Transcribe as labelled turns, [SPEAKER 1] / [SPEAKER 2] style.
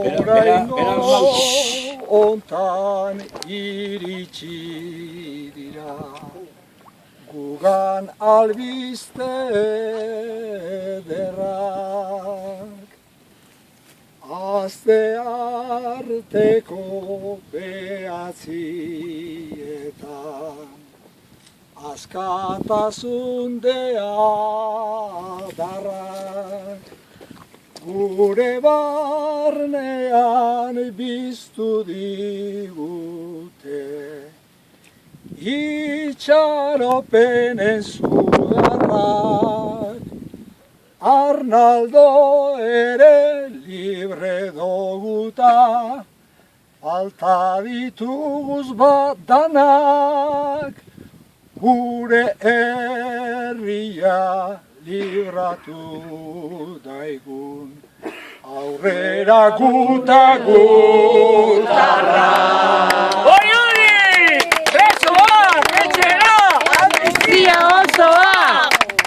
[SPEAKER 1] Oraingo ontan iritsi dira gugan albiste ederrak aste arteko behatzietan askatasun deadarrak gure barnean biztu digute itxaropenen zudarrak Arnaldo ere libre doguta falta dituguz badanak gure herria libratu daigun aurrera guta gutarra